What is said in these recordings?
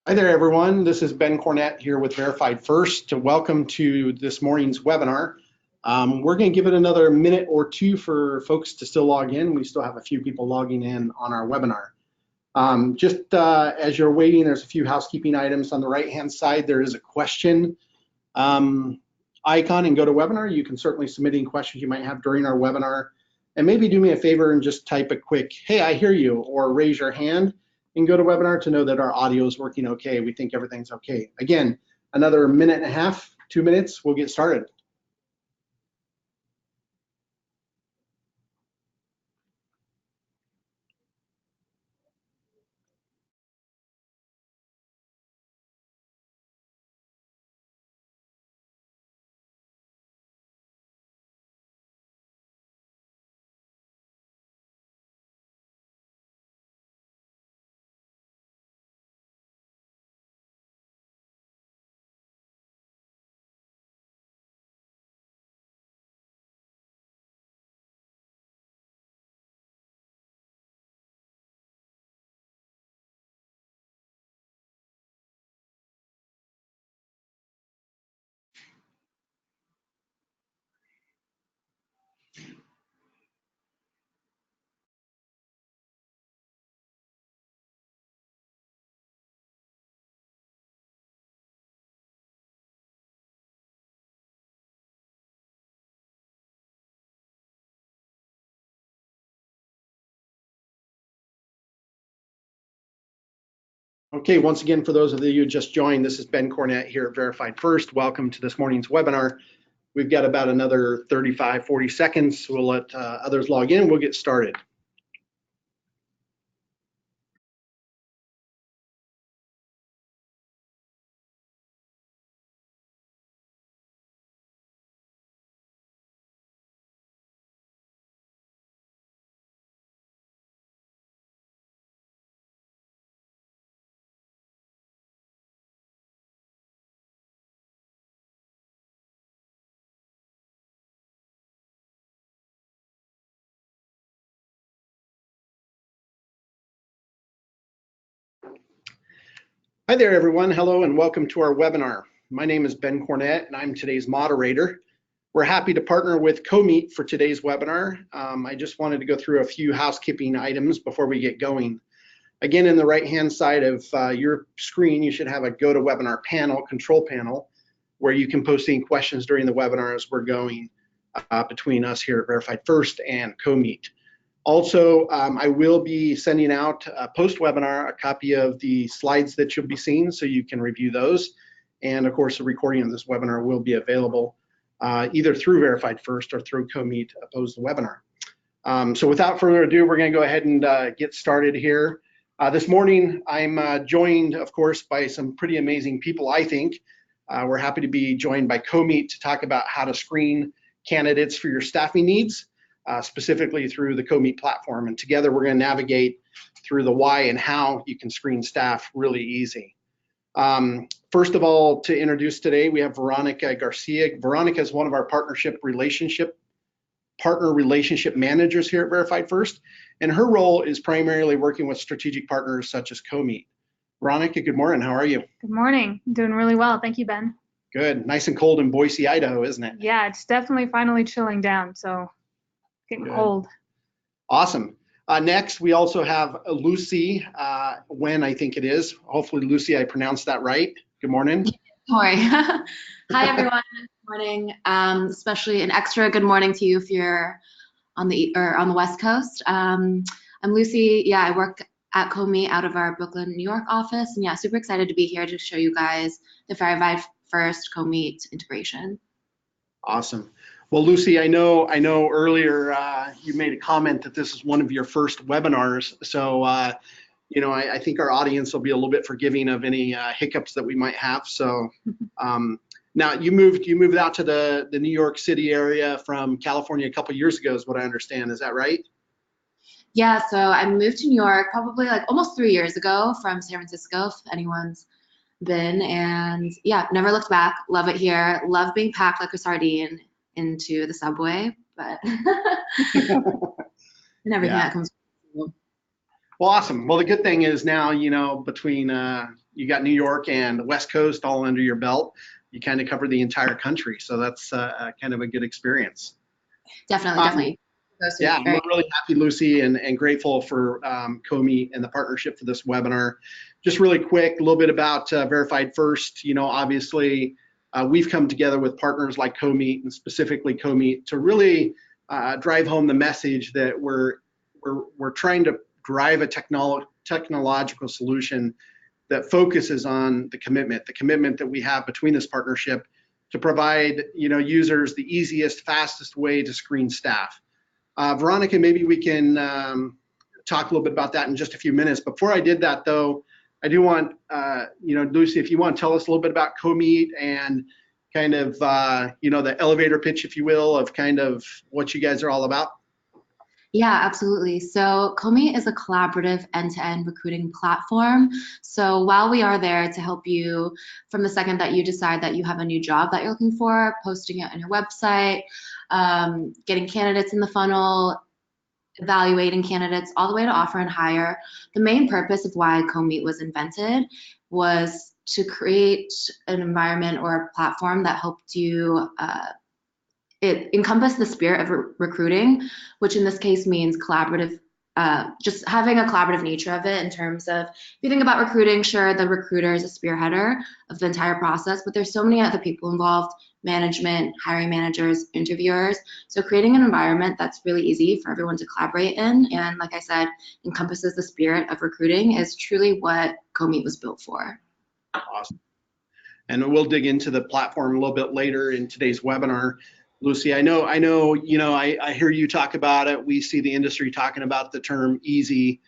Hi there, everyone. This is Ben Cornett here with Verified First. Welcome to this morning's webinar. We're going to give it another minute or two for folks to still log in. We still have a few people logging in on our webinar. As you're waiting, there's a few housekeeping items. On the right-hand side, there is a question icon in GoToWebinar. You can certainly submit any questions you might have during our webinar. And maybe do me a favor and just type a quick, "Hey, I hear you," or raise your hand in GoToWebinar to know that our audio is working okay. We think everything's okay. Again, another minute and a half, 2 minutes, we'll get started. Okay, once again, for those of you who just joined, this is Ben Cornett here at Verified First. Welcome to this morning's webinar. We've got about another 35, 40 seconds. We'll let others log in. We'll get started. Hi there, everyone. Hello, and welcome to our webinar. My name is Ben Cornett, and I'm today's moderator. We're happy to partner with Comeet for today's webinar. I just wanted to go through a few housekeeping items before we get going. Again, in the right-hand side of your screen, you should have a GoToWebinar panel, control panel, where you can post any questions during the webinar as we're going between us here at Verified First and Comeet. Also, I will be sending out post-webinar a copy of the slides that you'll be seeing so you can review those. And of course, the recording of this webinar will be available either through Verified First or through Comeet post the webinar. So without further ado, we're going to go ahead and get started here. This morning, I'm joined, of course, by some pretty amazing people, I think. We're happy to be joined by Comeet to talk about how to screen candidates for your staffing needs. Specifically through the Comeet platform. And together we're going to navigate through the why and how you can screen staff really easy. First of all, to introduce today, we have Veronica Garcia. Veronica is one of our partner relationship managers here at Verified First, and her role is primarily working with strategic partners such as Comeet. Veronica, good morning. How are you? Good morning. I'm doing really well. Thank you, Ben. Good. Nice and cold in Boise, Idaho, isn't it? Yeah, it's definitely finally chilling down, so getting cold. Awesome. Next, we also have Lucy Wen, I think it is. Hopefully, Lucy, I pronounced that right. Good morning. Sorry. Hi, everyone. Good morning. Especially an extra good morning to you if you're on the West Coast. I'm Lucy. Yeah, I work at Comeet out of our Brooklyn, New York office, and yeah, super excited to be here to show you guys the Verified First Comeet integration. Awesome. Well, Lucy, I know earlier you made a comment that this is one of your first webinars. So, I think our audience will be a little bit forgiving of any hiccups that we might have. So now you moved out to the New York City area from California a couple years ago is what I understand. Is that right? Yeah, so I moved to New York probably like almost 3 years ago from San Francisco, if anyone's been. And yeah, never looked back. Love it here. Love being packed like a sardine into the subway, but and everything that comes with it. Well, awesome. Well, the good thing is now, between you got New York and the West Coast all under your belt. You kind of cover the entire country. So that's kind of a good experience. Definitely. Yeah, we're really happy, Lucy, and grateful for Comeet and the partnership for this webinar. Just really quick, a little bit about Verified First. You know, obviously, we've come together with partners like Comeet and specifically Comeet to really drive home the message that we're trying to drive a technological solution that focuses on the commitment that we have between this partnership to provide, you know, users the easiest, fastest way to screen staff. Veronica, maybe we can talk a little bit about that in just a few minutes. Before I did that, though, I do want, you know, Lucy, if you want to tell us a little bit about Comeet and kind of, you know, the elevator pitch, if you will, of kind of what you guys are all about. Yeah, absolutely. So Comeet is a collaborative end-to-end recruiting platform. So while we are there to help you from the second that you decide that you have a new job that you're looking for, posting it on your website, getting candidates in the funnel, evaluating candidates, all the way to offer and hire, the main purpose of why Comeet was invented was to create an environment or a platform that helped you it encompassed the spirit of recruiting, which in this case means collaborative, just having a collaborative nature of it in terms of, if you think about recruiting, sure, the recruiter is a spearheader of the entire process, but there's so many other people involved, management, hiring managers, interviewers. So creating an environment that's really easy for everyone to collaborate in, and like I said, encompasses the spirit of recruiting is truly what Comeet was built for. Awesome. And we'll dig into the platform a little bit later in today's webinar. Lucy, I know, you know, I hear you talk about it. We see the industry talking about the term easy.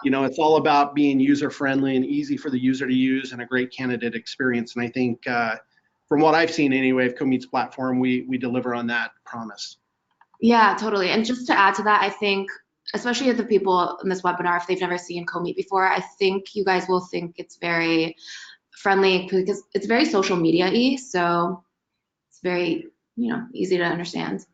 You know, it's all about being user friendly and easy for the user to use and a great candidate experience. And I think from what I've seen anyway of Comeet's platform, we deliver on that promise. Yeah, totally. And just to add to that, I think, especially if the people in this webinar, if they've never seen Comeet before, I think you guys will think it's very friendly because it's very social media-y. So it's very, you know, easy to understand.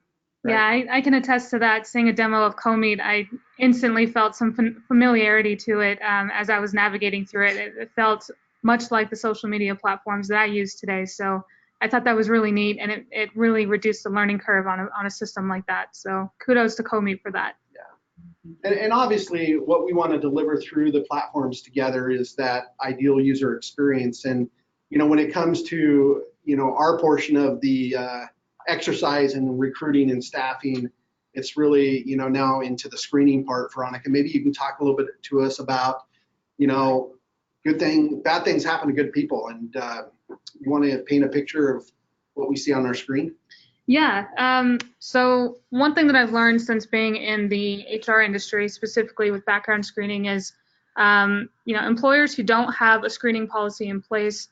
Yeah, I can attest to that. Seeing a demo of Comeet, I instantly felt some familiarity to it as I was navigating through it. It felt much like the social media platforms that I use today. So I thought that was really neat, and it really reduced the learning curve on a system like that. So kudos to Comeet for that. Yeah, and obviously what we want to deliver through the platforms together is that ideal user experience. And, you know, when it comes to, you know, our portion of the exercise and recruiting and staffing, it's really, you know, now into the screening part. Veronica, maybe you can talk a little bit to us about, you know, bad things happen to good people, and you want to paint a picture of what we see on our screen? Yeah, so one thing that I've learned since being in the HR industry, specifically with background screening, is, you know, employers who don't have a screening policy in place,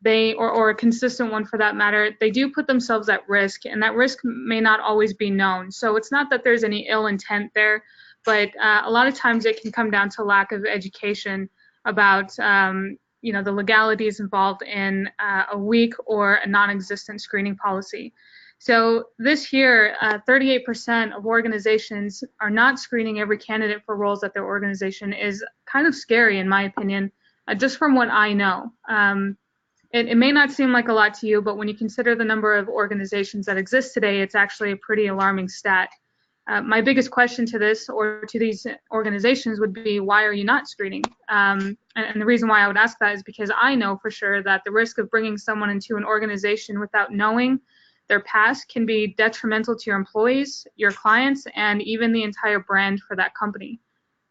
or a consistent one for that matter, they do put themselves at risk, and that risk may not always be known. So it's not that there's any ill intent there, but a lot of times it can come down to lack of education about, you know, the legalities involved in a weak or a non-existent screening policy. So this year, 38% of organizations are not screening every candidate for roles at their organization is kind of scary, in my opinion, just from what I know. It may not seem like a lot to you, but when you consider the number of organizations that exist today, it's actually a pretty alarming stat. My biggest question to this, or to these organizations, would be, why are you not screening? And the reason why I would ask that is because I know for sure that the risk of bringing someone into an organization without knowing their past can be detrimental to your employees, your clients, and even the entire brand for that company.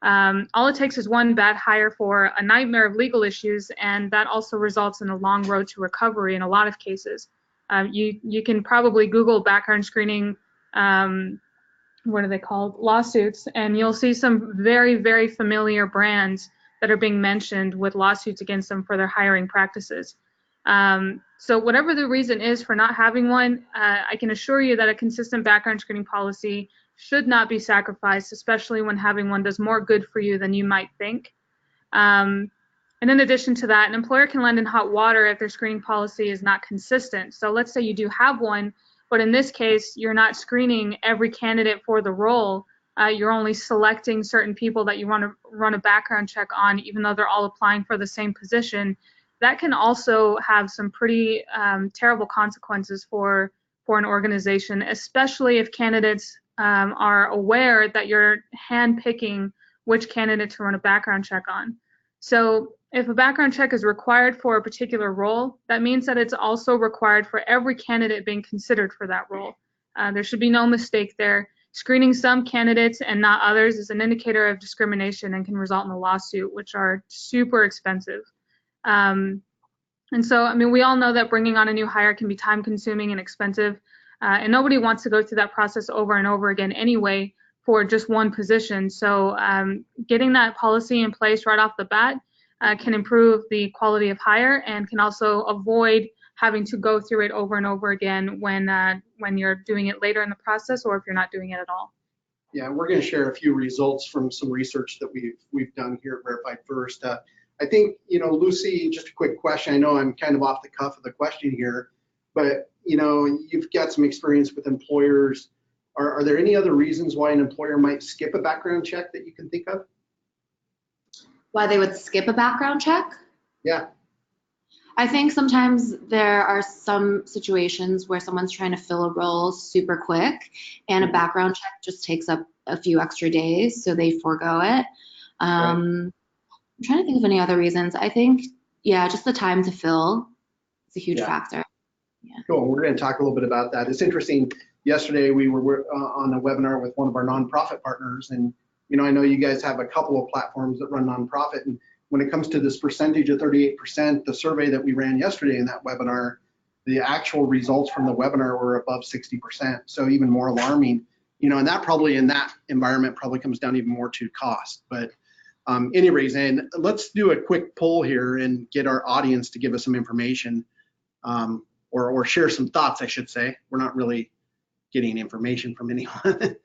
All it takes is one bad hire for a nightmare of legal issues, and that also results in a long road to recovery in a lot of cases. You can probably Google background screening, what are they called, lawsuits, and you'll see some very, very familiar brands that are being mentioned with lawsuits against them for their hiring practices. So whatever the reason is for not having one, I can assure you that a consistent background screening policy should not be sacrificed, especially when having one does more good for you than you might think. And in addition to that, an employer can land in hot water if their screening policy is not consistent. So let's say you do have one, but in this case, you're not screening every candidate for the role. You're only selecting certain people that you want to run a background check on, even though they're all applying for the same position. that can also have some pretty terrible consequences for an organization, especially if candidates are aware that you're handpicking which candidate to run a background check on. So if a background check is required for a particular role, that means that it's also required for every candidate being considered for that role. There should be no mistake there. Screening some candidates and not others is an indicator of discrimination and can result in a lawsuit, which are super expensive. And so, I mean, we all know that bringing on a new hire can be time consuming and expensive, and nobody wants to go through that process over and over again anyway for just one position. So getting that policy in place right off the bat can improve the quality of hire and can also avoid having to go through it over and over again when you're doing it later in the process or if you're not doing it at all. Yeah, we're going to share a few results from some research that we've done here at Verified First. I think, Lucy, just a quick question. I know I'm kind of off the cuff of the question here, but, you've got some experience with employers. Are there any other reasons why an employer might skip a background check that you can think of? Why they would skip a background check? Yeah. I think sometimes there are some situations where someone's trying to fill a role super quick and a background check just takes up a few extra days, so they forego it. I'm trying to think of any other reasons. I think, just the time to fill is a huge factor. Yeah. Cool. We're going to talk a little bit about that. It's interesting. Yesterday we were on a webinar with one of our nonprofit partners, and I know you guys have a couple of platforms that run nonprofit, and when it comes to this percentage of 38%, the survey that we ran yesterday in that webinar, the actual results from the webinar were above 60%. So even more alarming, and that probably in that environment probably comes down even more to cost. But anyways, and let's do a quick poll here and get our audience to give us some information or share some thoughts, I should say. We're not really getting information from anyone.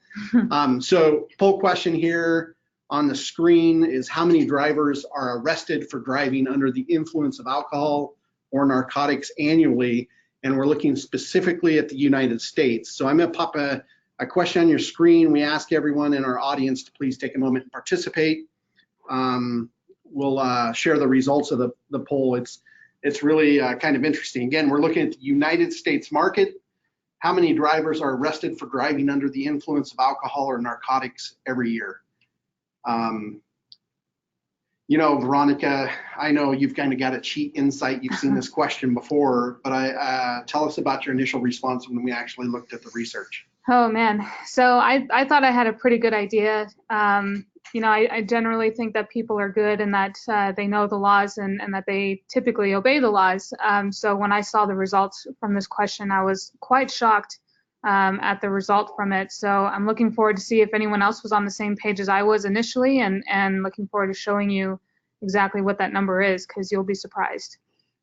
So poll question here on the screen is how many drivers are arrested for driving under the influence of alcohol or narcotics annually? And we're looking specifically at the United States. So I'm going to pop a question on your screen. We ask everyone in our audience to please take a moment and participate. We'll share the results of the poll. It's really kind of interesting. Again, we're looking at the United States market. How many drivers are arrested for driving under the influence of alcohol or narcotics every year? Veronica, I know you've kind of got a cheat insight. You've seen this question before, but tell us about your initial response when we actually looked at the research. Oh man, so I thought I had a pretty good idea. I generally think that people are good and that they know the laws and that they typically obey the laws. So when I saw the results from this question, I was quite shocked at the result from it. So I'm looking forward to see if anyone else was on the same page as I was initially, and looking forward to showing you exactly what that number is, because you'll be surprised.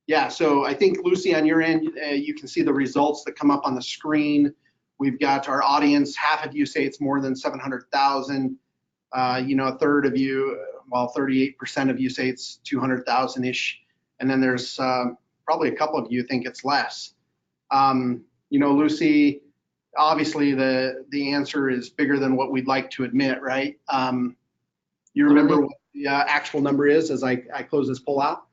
Yeah, so I think, Lucy, on your end, you can see the results that come up on the screen. We've got our audience. Half of you say it's more than 700,000. A third of you, 38% of you say it's 200,000-ish. And then there's probably a couple of you think it's less. Lucy, obviously the answer is bigger than what we'd like to admit, right? You remember what the actual number is as I close this poll out?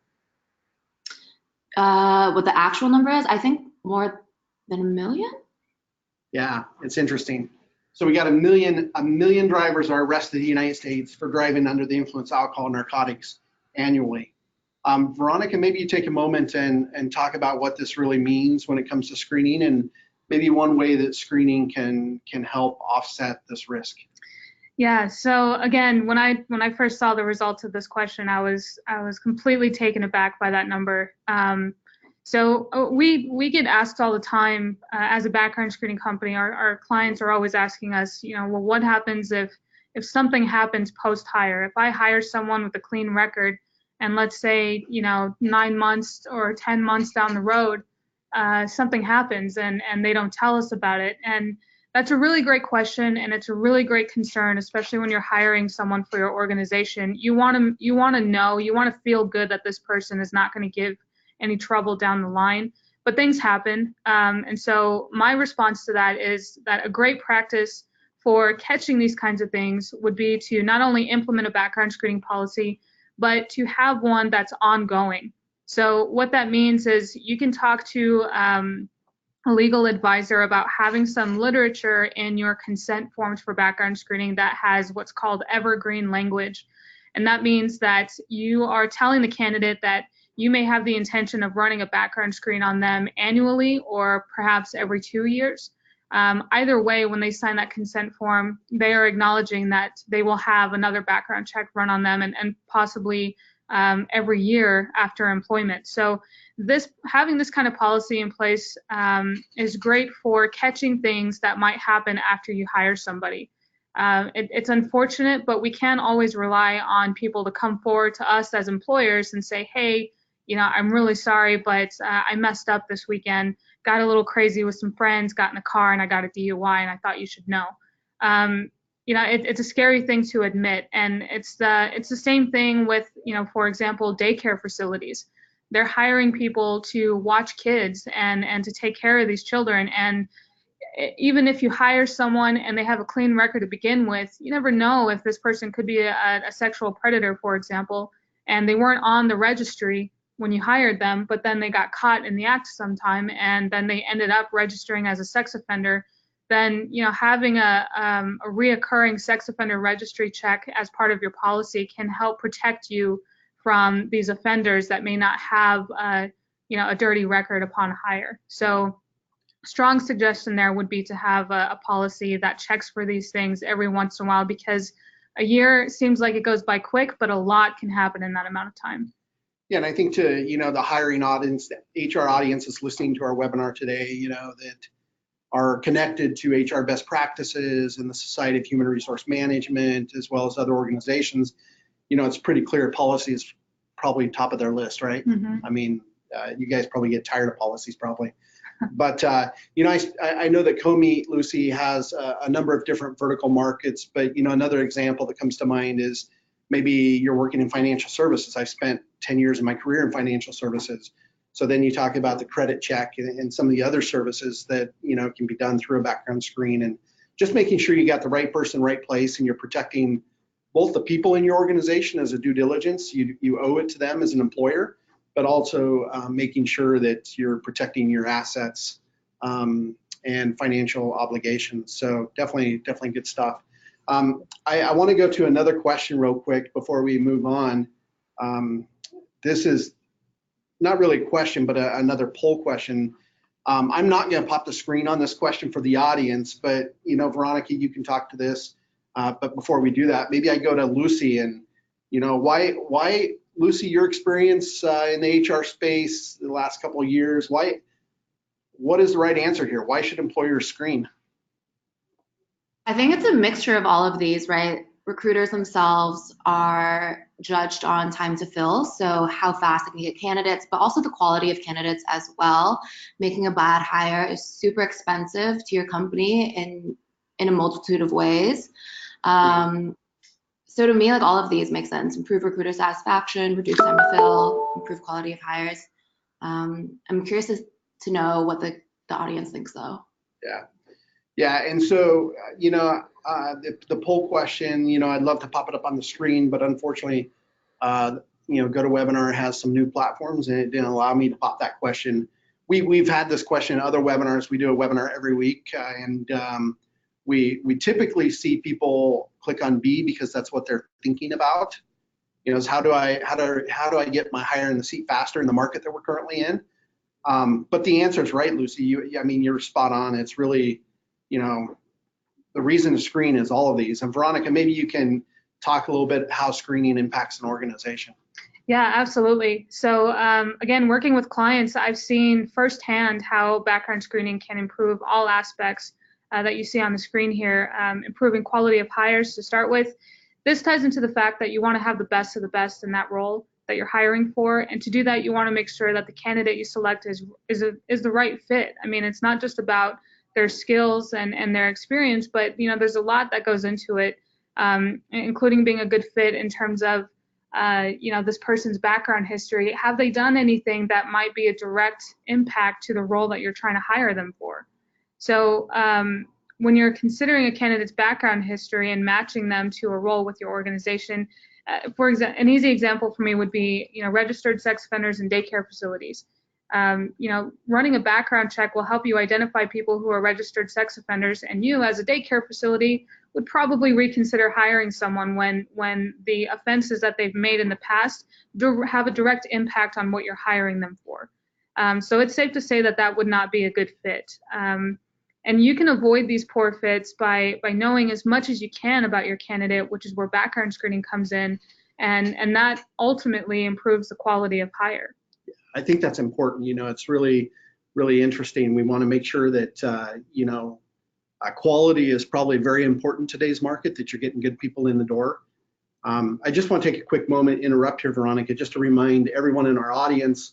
What the actual number is? I think more than 1 million. Yeah, it's interesting. So we got a million drivers are arrested in the United States for driving under the influence of alcohol and narcotics annually. Veronica, maybe you take a moment and talk about what this really means when it comes to screening, and maybe one way that screening can help offset this risk. Yeah, so again, when I first saw the results of this question, I was completely taken aback by that number. So we get asked all the time as a background screening company. Our clients are always asking us, well, what happens if something happens post-hire? If I hire someone with a clean record, and let's say 9 months or 10 months down the road, something happens and they don't tell us about it. And that's a really great question, and it's a really great concern, especially when you're hiring someone for your organization. You want to know, you want to feel good that this person is not going to give any trouble down the line, but things happen. And so my response to that is that a great practice for catching these kinds of things would be to not only implement a background screening policy, but to have one that's ongoing. So what that means is you can talk to a legal advisor about having some literature in your consent forms for background screening that has what's called evergreen language. And that means that you are telling the candidate that you may have the intention of running a background screen on them annually or perhaps every 2 years. Either way, when they sign that consent form, they are acknowledging that they will have another background check run on them and possibly every year after employment. So having this kind of policy in place is great for catching things that might happen after you hire somebody. It's unfortunate, but we can't always rely on people to come forward to us as employers and say, hey, I'm really sorry, but I messed up this weekend, got a little crazy with some friends, got in a car, and I got a DUI, and I thought you should know. It's a scary thing to admit, and it's the same thing with, for example, daycare facilities. They're hiring people to watch kids and to take care of these children, and even if you hire someone and they have a clean record to begin with, you never know if this person could be a sexual predator, for example, and they weren't on the registry when you hired them, but then they got caught in the act sometime, and then they ended up registering as a sex offender. Then having a reoccurring sex offender registry check as part of your policy can help protect you from these offenders that may not have a dirty record upon hire. So strong suggestion there would be to have a policy that checks for these things every once in a while, because a year seems like it goes by quick, but a lot can happen in that amount of time. Yeah, and I think to the hiring audience, the HR audience is listening to our webinar today, that are connected to HR best practices and the Society of Human Resource Management, as well as other organizations. It's pretty clear policy is probably top of their list, right? Mm-hmm. I mean, you guys probably get tired of policies probably. But, I know that Comeet, Lucy, has a number of different vertical markets, but, another example that comes to mind is maybe you're working in financial services. I've spent 10 years of my career in financial services. So then you talk about the credit check and some of the other services that, can be done through a background screen, and just making sure you got the right person, right place, and you're protecting both the people in your organization as a due diligence. You owe it to them as an employer, but also making sure that you're protecting your assets and financial obligations. So definitely good stuff. I want to go to another question real quick before we move on. This is not really a question, but another poll question. I'm not going to pop the screen on this question for the audience, but Veronica, you can talk to this. But before we do that, maybe I go to Lucy, and why Lucy, your experience in the HR space the last couple of years, what is the right answer here? Why should employers screen? I think it's a mixture of all of these, right? Recruiters themselves are judged on time to fill, so how fast they can get candidates, but also the quality of candidates as well. Making a bad hire is super expensive to your company in a multitude of ways. So to me, all of these make sense. Improve recruiter satisfaction, reduce time to fill, improve quality of hires. I'm curious to know what the audience thinks, though. Yeah, and so the poll question, I'd love to pop it up on the screen, but unfortunately, GoToWebinar has some new platforms, and it didn't allow me to pop that question. We've had this question in other webinars. We do a webinar every week, and we typically see people click on B because that's what they're thinking about. Is how do I get my hire in the seat faster in the market that we're currently in? But the answer is right, Lucy. You're spot on. It's really, the reason to screen is all of these. And Veronica, maybe you can talk a little bit how screening impacts an organization. Yeah, absolutely. So again, working with clients, I've seen firsthand how background screening can improve all aspects that you see on the screen here, improving quality of hires to start with. This ties into the fact that you want to have the best of the best in that role that you're hiring for, and to do that, you want to make sure that the candidate you select is the right fit. I mean, it's not just about their skills and their experience, but there's a lot that goes into it, including being a good fit in terms of this person's background history. Have they done anything that might be a direct impact to the role that you're trying to hire them for? So when you're considering a candidate's background history and matching them to a role with your organization, for example, an easy example for me would be, registered sex offenders in daycare facilities. Running a background check will help you identify people who are registered sex offenders, and you, as a daycare facility, would probably reconsider hiring someone when the offenses that they've made in the past have a direct impact on what you're hiring them for. So it's safe to say that that would not be a good fit. And you can avoid these poor fits by knowing as much as you can about your candidate, which is where background screening comes in, and that ultimately improves the quality of hire. I think that's important. It's really, really interesting. We want to make sure that, quality is probably very important in today's market, that you're getting good people in the door. I just want to take a quick moment, interrupt here, Veronica, just to remind everyone in our audience,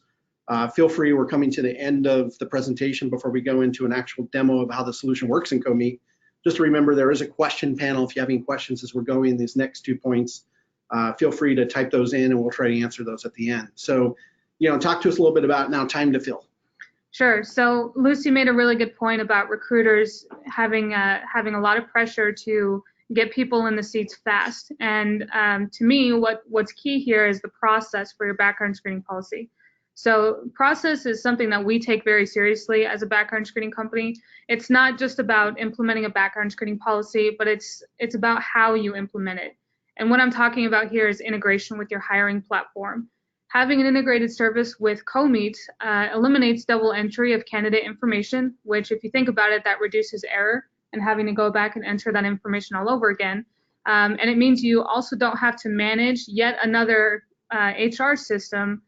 feel free, we're coming to the end of the presentation before we go into an actual demo of how the solution works in Comeet. Just to remember, there is a question panel. If you have any questions as we're going these next 2 points, feel free to type those in and we'll try to answer those at the end. So, talk to us a little bit about now time to fill. Sure. So Lucy made a really good point about recruiters having a lot of pressure to get people in the seats fast. And to me, what's key here is the process for your background screening policy. So process is something that we take very seriously as a background screening company. It's not just about implementing a background screening policy, but it's about how you implement it. And what I'm talking about here is integration with your hiring platform. Having an integrated service with Comeet eliminates double entry of candidate information, which, if you think about it, that reduces error and having to go back and enter that information all over again. And it means you also don't have to manage yet another HR system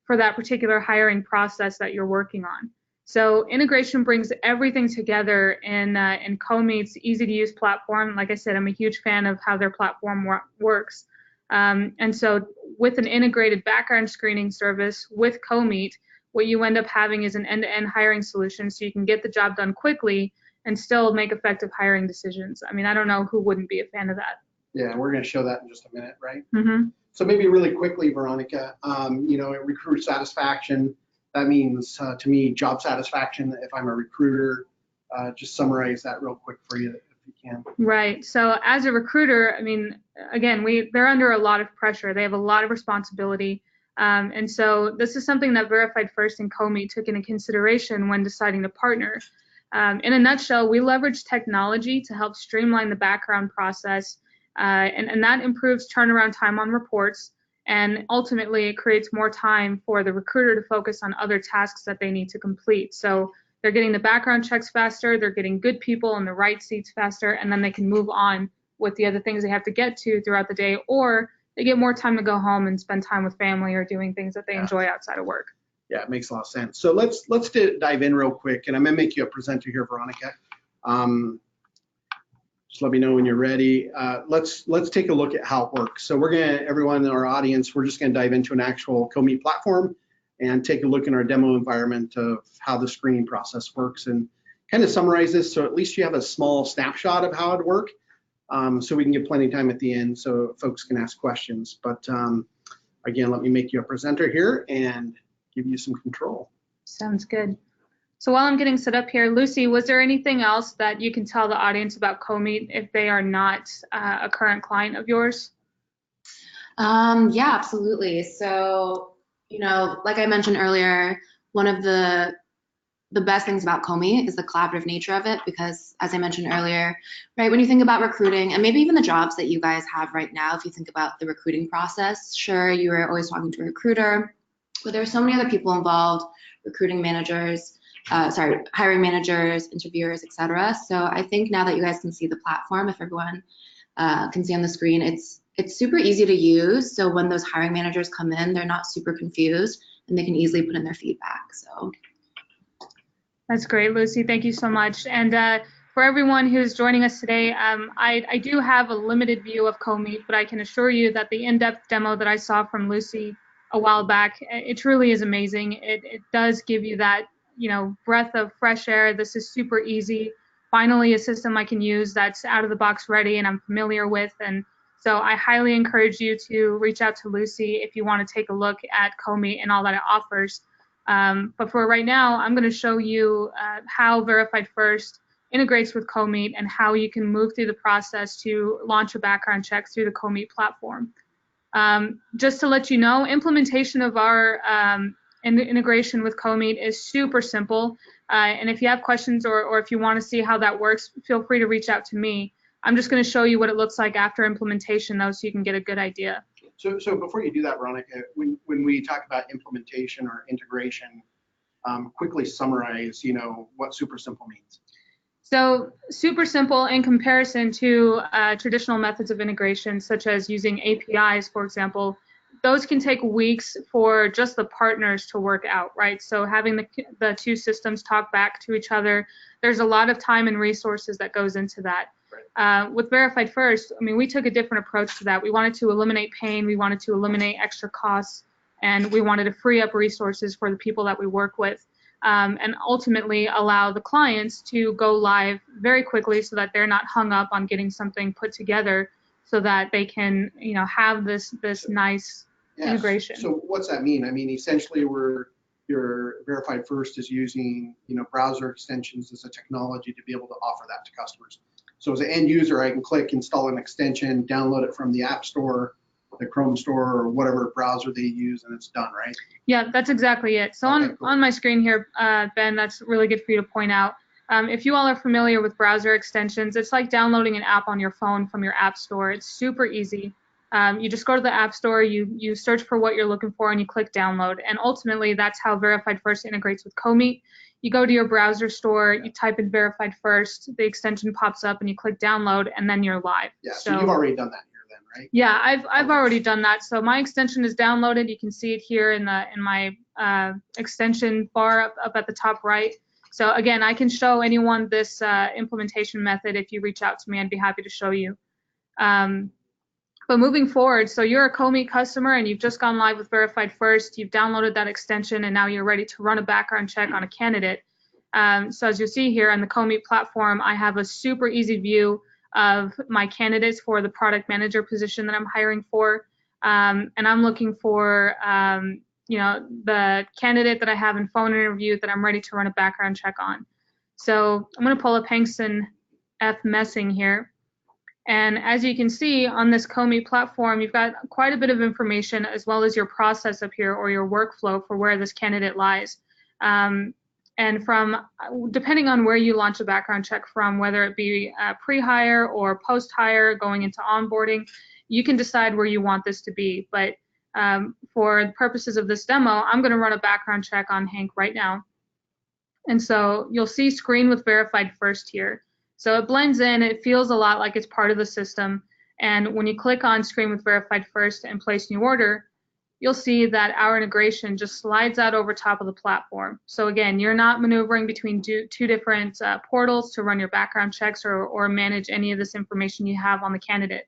for that particular hiring process that you're working on. So integration brings everything together in Comeet's easy-to-use platform. Like I said, I'm a huge fan of how their platform works. And so with an integrated background screening service with Comeet, what you end up having is an end-to-end hiring solution, so you can get the job done quickly and still make effective hiring decisions. I mean, I don't know who wouldn't be a fan of that. Yeah, we're going to show that in just a minute, right? Mm-hmm. So maybe really quickly, Veronica, recruiter satisfaction, that means to me job satisfaction if I'm a recruiter. Just summarize that real quick for you if you can. Right. So as a recruiter, I mean, again, they're under a lot of pressure. They have a lot of responsibility. And so this is something that Verified First and Comeet took into consideration when deciding to partner. In a nutshell, we leverage technology to help streamline the background process, and that improves turnaround time on reports, and ultimately it creates more time for the recruiter to focus on other tasks that they need to complete. So they're getting the background checks faster, they're getting good people in the right seats faster, and then they can move on with the other things they have to get to throughout the day, or they get more time to go home and spend time with family or doing things that they enjoy outside of work. Yeah, it makes a lot of sense. So let's dive in real quick, and I'm gonna make you a presenter here, Veronica. Just let me know when you're ready. Let's take a look at how it works. So everyone in our audience, we're just gonna dive into an actual Comeet platform and take a look in our demo environment of how the screening process works and kind of summarize this, so at least you have a small snapshot of how it works. So we can get plenty of time at the end so folks can ask questions. But again, let me make you a presenter here and give you some control. Sounds good. So while I'm getting set up here, Lucy, was there anything else that you can tell the audience about Comeet if they are not a current client of yours? Yeah, absolutely. So, like I mentioned earlier, one of the best things about Comeet is the collaborative nature of it, because as I mentioned earlier, right, when you think about recruiting and maybe even the jobs that you guys have right now, if you think about the recruiting process, sure, you are always talking to a recruiter, but there are so many other people involved, recruiting managers, hiring managers, interviewers, etc. So I think now that you guys can see the platform, if everyone can see on the screen, it's super easy to use. So when those hiring managers come in, they're not super confused and they can easily put in their feedback. So that's great, Lucy. Thank you so much. And for everyone who's joining us today, I do have a limited view of Comeet, but I can assure you that the in-depth demo that I saw from Lucy a while back, it truly is amazing. It does give you that, breath of fresh air. This is super easy. Finally, a system I can use that's out of the box ready and I'm familiar with. And so I highly encourage you to reach out to Lucy if you want to take a look at Comeet and all that it offers. But for right now, I'm going to show you how Verified First integrates with Comeet and how you can move through the process to launch a background check through the Comeet platform. Just to let you know, implementation of our integration with Comeet is super simple. And if you have questions or if you want to see how that works, feel free to reach out to me. I'm just going to show you what it looks like after implementation, though, so you can get a good idea. So before you do that, Veronica, when we talk about implementation or integration, quickly summarize, what super simple means. So super simple in comparison to traditional methods of integration, such as using APIs, for example. Those can take weeks for just the partners to work out, right? So having the two systems talk back to each other, there's a lot of time and resources that goes into that. Right. With Verified First, I mean, we took a different approach to that. We wanted to eliminate pain, we wanted to eliminate extra costs, and we wanted to free up resources for the people that we work with. And ultimately allow the clients to go live very quickly so that they're not hung up on getting something put together so that they can, have this nice integration. So what's that mean? I mean, essentially your Verified First is using, browser extensions as a technology to be able to offer that to customers. So as an end user, I can click install an extension, download it from the App Store, the Chrome store, or whatever browser they use, and it's done, right? Yeah, that's exactly it. So okay, cool. On my screen here, Ben, that's really good for you to point out. If you all are familiar with browser extensions, it's like downloading an app on your phone from your App Store. It's super easy. You just go to the App Store, you search for what you're looking for, and you click download. And ultimately, that's how Verified First integrates with Comeet. You go to your browser store, you type in Verified First, the extension pops up, and you click download, and then you're live. Yeah, so you've already done that here then, right? Yeah, I've already done that. So my extension is downloaded. You can see it here in my extension bar up at the top right. So again, I can show anyone this implementation method. If you reach out to me, I'd be happy to show you. But moving forward, so you're a Comeet customer and you've just gone live with Verified First, you've downloaded that extension, and now you're ready to run a background check on a candidate. So as you see here on the Comeet platform, I have a super easy view of my candidates for the product manager position that I'm hiring for. And I'm looking for, the candidate that I have in phone interview that I'm ready to run a background check on. So I'm going to pull up Hankston F. Messing here. And as you can see on this Comeet platform, you've got quite a bit of information as well as your process up here or your workflow for where this candidate lies. And depending on where you launch a background check from, whether it be pre-hire or post-hire going into onboarding, you can decide where you want this to be. But for the purposes of this demo, I'm going to run a background check on Hank right now. And so you'll see screen with Verified First here. So it blends in, it feels a lot like it's part of the system. And when you click on screen with Verified First and place new order, you'll see that our integration just slides out over top of the platform. So again, you're not maneuvering between two different portals to run your background checks or manage any of this information you have on the candidate.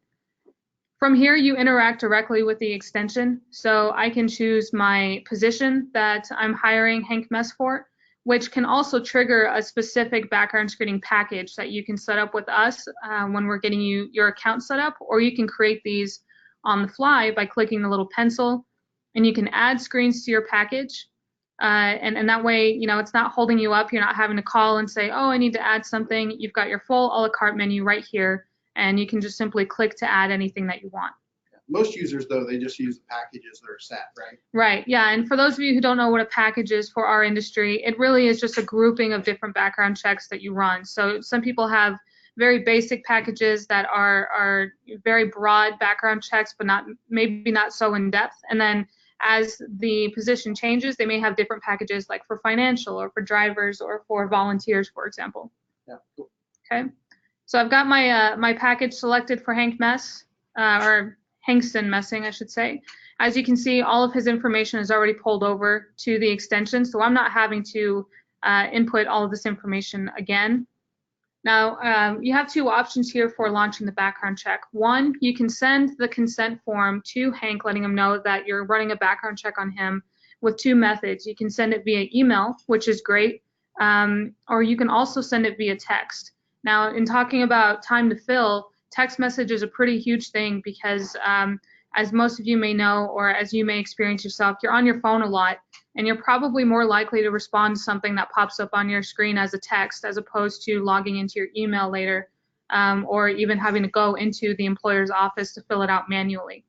From here, you interact directly with the extension. So I can choose my position that I'm hiring Hank Mess for, which can also trigger a specific background screening package that you can set up with us when we're getting you your account set up, or you can create these on the fly by clicking the little pencil, and you can add screens to your package. And that way, it's not holding you up. You're not having to call and say, oh, I need to add something. You've got your full a la carte menu right here, and you can just simply click to add anything that you want. Most users, though, they just use the packages that are set, right? Right, yeah, and for those of you who don't know what a package is for our industry, it really is just a grouping of different background checks that you run. So some people have very basic packages that are very broad background checks, but maybe not so in depth. And then as the position changes, they may have different packages like for financial or for drivers or for volunteers, for example. Yeah, cool. Okay, so I've got my package selected for Hank Mess, or Hankston Messing, I should say. As you can see, all of his information is already pulled over to the extension, so I'm not having to input all of this information again. Now, you have two options here for launching the background check. One, you can send the consent form to Hank, letting him know that you're running a background check on him with two methods. You can send it via email, which is great, or you can also send it via text. Now, in talking about time to fill, text message is a pretty huge thing because as most of you may know, or as you may experience yourself, you're on your phone a lot, and you're probably more likely to respond to something that pops up on your screen as a text, as opposed to logging into your email later, or even having to go into the employer's office to fill it out manually.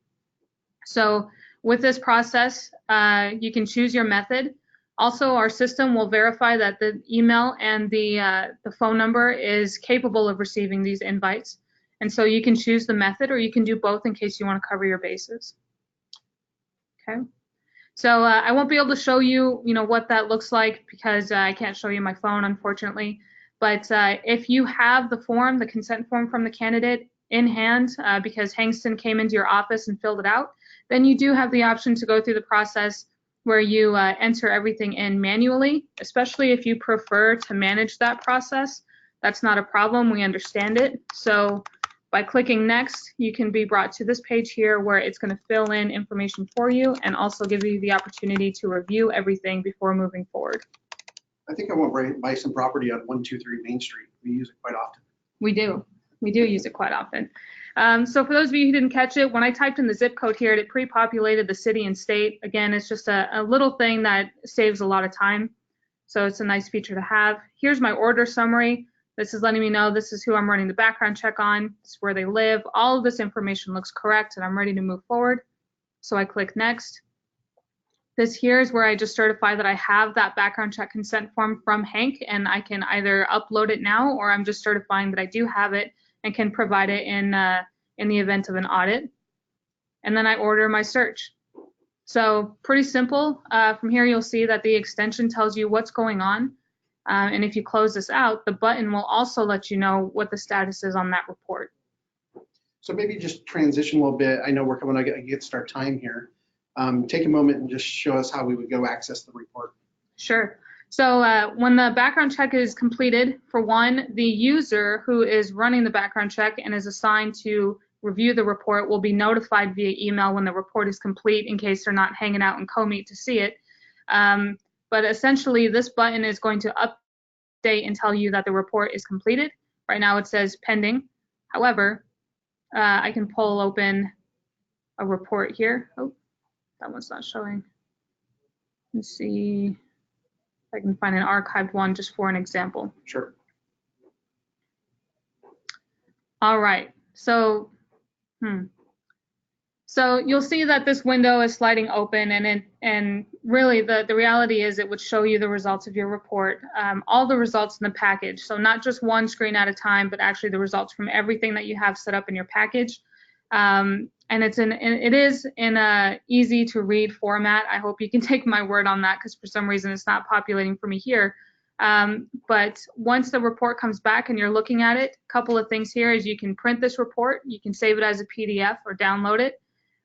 So with this process, you can choose your method. Also, our system will verify that the email and the phone number is capable of receiving these invites. And so you can choose the method, or you can do both in case you want to cover your bases. Okay. So I won't be able to show you, what that looks like, because I can't show you my phone, unfortunately. But if you have the form, the consent form from the candidate in hand, because Hangston came into your office and filled it out, then you do have the option to go through the process where you enter everything in manually, especially if you prefer to manage that process. That's not a problem. We understand it. So by clicking next, you can be brought to this page here where it's going to fill in information for you and also give you the opportunity to review everything before moving forward. I think I want to buy some property on 123 Main Street. We use it quite often. We do use it quite often. So for those of you who didn't catch it, when I typed in the zip code here, it pre-populated the city and state. Again, it's just a little thing that saves a lot of time. So it's a nice feature to have. Here's my order summary. This is letting me know this is who I'm running the background check on. This is where they live. All of this information looks correct, and I'm ready to move forward. So I click next. This here is where I just certify that I have that background check consent form from Hank, and I can either upload it now, or I'm just certifying that I do have it and can provide it in the event of an audit. And then I order my search. So pretty simple. From here, you'll see that the extension tells you what's going on. And if you close this out, the button will also let you know what the status is on that report. So maybe just transition a little bit. I know we're coming against our time here. Take a moment and just show us how we would go access the report. Sure. So when the background check is completed, for one, the user who is running the background check and is assigned to review the report will be notified via email when the report is complete, in case they're not hanging out in Comeet to see it. But essentially, this button is going to update and tell you that the report is completed. Right now it says pending. However, I can pull open a report here. Oh, that one's not showing. Let's see if I can find an archived one just for an example. Sure. All right. So, So you'll see that this window is sliding open, and really the reality is it would show you the results of your report, all the results in the package. So not just one screen at a time, but actually the results from everything that you have set up in your package. And it is in a easy to read format. I hope you can take my word on that, because for some reason it's not populating for me here. But once the report comes back and you're looking at it, a couple of things here is you can print this report, you can save it as a PDF or download it.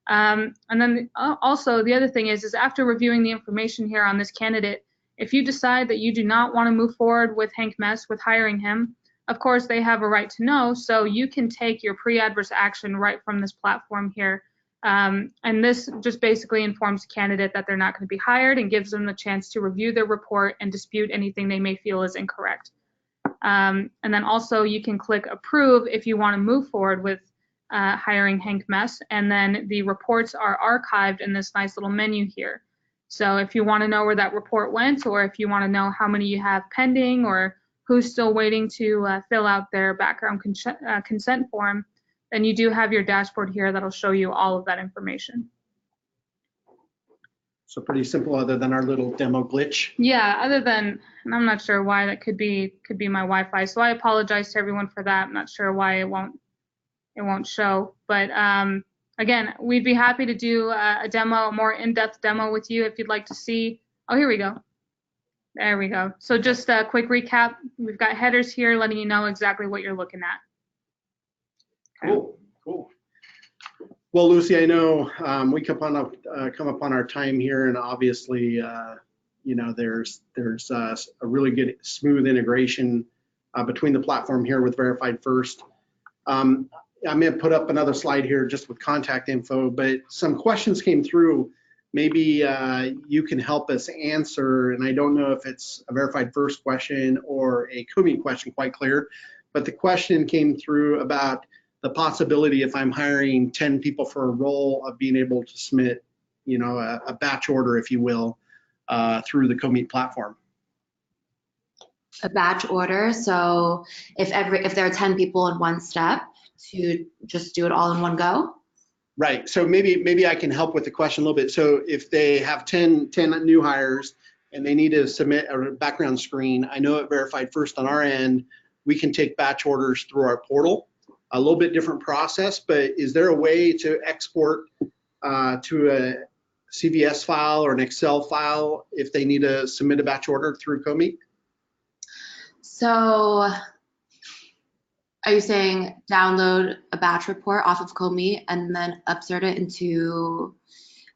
And then also the other thing is after reviewing the information here on this candidate, if you decide that you do not want to move forward with Hank Mess, with hiring him, of course they have a right to know, so you can take your pre-adverse action right from this platform here. And this just basically informs the candidate that they're not going to be hired and gives them the chance to review their report and dispute anything they may feel is incorrect. And then also you can click approve if you want to move forward with hiring Hank Mess, and then the reports are archived in this nice little menu here. So if you want to know where that report went, or if you want to know how many you have pending, or who's still waiting to fill out their background consent form, then you do have your dashboard here that'll show you all of that information. So pretty simple, other than our little demo glitch. Yeah, other than, and I'm not sure why, that could be my Wi-Fi. So I apologize to everyone for that. I'm not sure why it won't show. But again, we'd be happy to do a demo, a more in-depth demo with you if you'd like to see. Oh, here we go. There we go. So just a quick recap. We've got headers here letting you know exactly what you're looking at. Okay. Cool. Well, Lucy, I know we come upon our time here, and obviously, there's a really good smooth integration between the platform here with Verified First. I may have put up another slide here just with contact info, but some questions came through. Maybe you can help us answer, and I don't know if it's a Verified First question or a Comeet question, quite clear, but the question came through about the possibility, if I'm hiring 10 people for a role, of being able to submit, a batch order, if you will, through the Comeet platform. A batch order. So if there are 10 people in one step, to just do it all in one go? Right. So maybe I can help with the question a little bit. So if they have 10 new hires and they need to submit a background screen, I know at Verified First on our end, we can take batch orders through our portal. A little bit different process, but is there a way to export to a CVS file or an Excel file if they need to submit a batch order through Comeet? So are you saying download a batch report off of Comeet and then upsert it into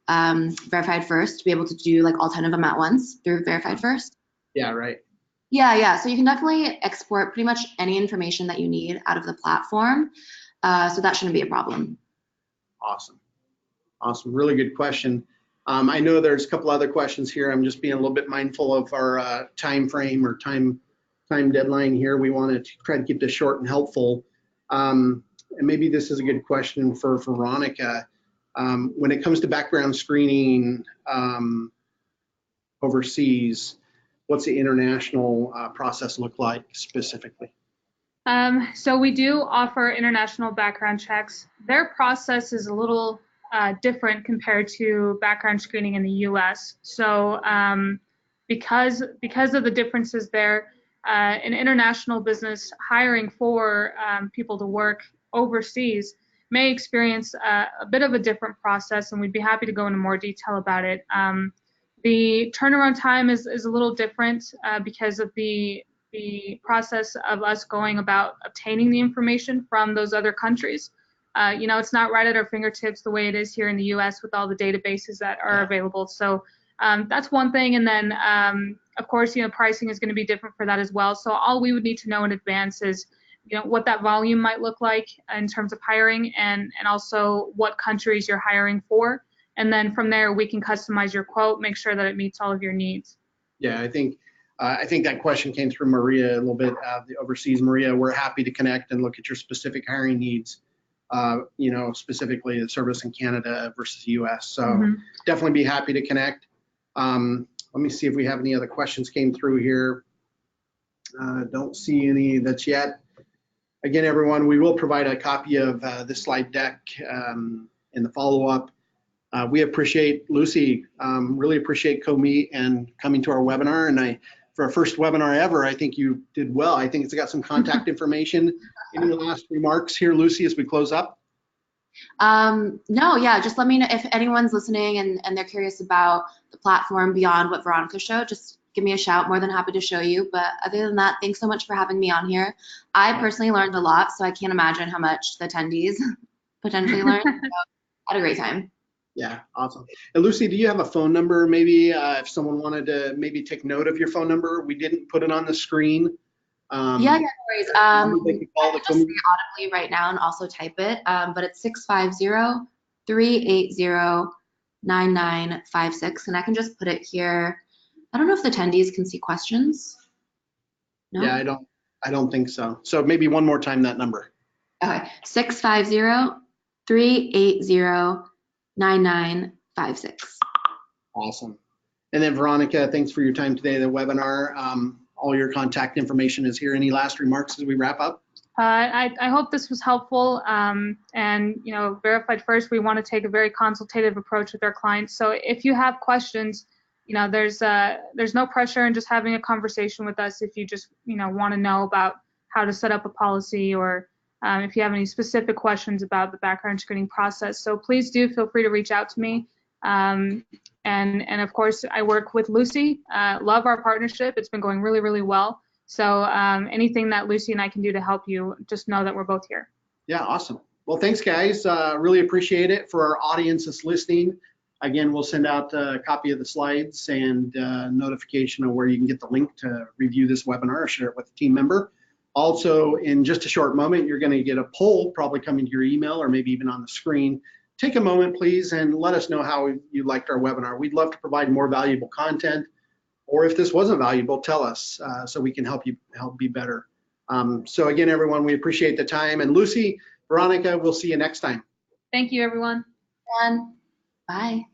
Verified First to be able to do like all 10 of them at once through Verified First? Yeah, right. Yeah. So you can definitely export pretty much any information that you need out of the platform. So that shouldn't be a problem. Awesome. Really good question. I know there's a couple other questions here. I'm just being a little bit mindful of our time frame or time deadline here. We want to try to keep this short and helpful. And maybe this is a good question for Veronica. When it comes to background screening overseas, what's the international process look like specifically? So we do offer international background checks. Their process is a little different compared to background screening in the U.S. So because of the differences there, in international business, hiring for people to work overseas may experience a bit of a different process, and we'd be happy to go into more detail about it. The turnaround time is a little different because of the process of us going about obtaining the information from those other countries. It's not right at our fingertips the way it is here in the U.S. with all the databases that are available. So that's one thing. And then, of course, pricing is going to be different for that as well. So all we would need to know in advance is, what that volume might look like in terms of hiring and also what countries you're hiring for. And then from there, we can customize your quote, make sure that it meets all of your needs. Yeah, I think that question came through Maria a little bit, the overseas Maria. We're happy to connect and look at your specific hiring needs, specifically the service in Canada versus the US. So definitely be happy to connect. Let me see if we have any other questions came through here. Don't see any that's yet. Again, everyone, we will provide a copy of this slide deck in the follow-up. We appreciate, Lucy, really appreciate Comeet and coming to our webinar. And for our first webinar ever, I think you did well. I think it's got some contact information. Any last remarks here, Lucy, as we close up? No, yeah, just let me know if anyone's listening and they're curious about the platform beyond what Veronica showed, just give me a shout. More than happy to show you. But other than that, thanks so much for having me on here. I personally learned a lot, so I can't imagine how much the attendees potentially learned. So I had a great time. Yeah, awesome. And Lucy, do you have a phone number maybe if someone wanted to maybe take note of your phone number? We didn't put it on the screen. Yeah, no worries. I can just say audibly right now and also type it, but it's 650-380-9956, and I can just put it here. I don't know if the attendees can see questions. No? Yeah, I don't think so. So maybe one more time that number. Okay, 650-380-9956. Awesome. And then Veronica, thanks for your time today, the webinar. All your contact information is here. Any last remarks as we wrap up? I hope this was helpful. And Verified First, we want to take a very consultative approach with our clients. So if you have questions, there's no pressure in just having a conversation with us. If you just want to know about how to set up a policy, or if you have any specific questions about the background screening process, so please do feel free to reach out to me. And of course, I work with Lucy. Love our partnership. It's been going really, really well. So anything that Lucy and I can do to help you, just know that we're both here. Yeah, awesome. Well, thanks, guys. Really appreciate it. For our audience that's listening, again, we'll send out a copy of the slides and notification of where you can get the link to review this webinar or share it with a team member. Also, in just a short moment, you're going to get a poll probably coming to your email or maybe even on the screen. Take a moment, please, and let us know how you liked our webinar. We'd love to provide more valuable content, or if this wasn't valuable, tell us so we can help be better. So again, everyone, we appreciate the time. And Lucy, Veronica, we'll see you next time. Thank you, everyone. Bye.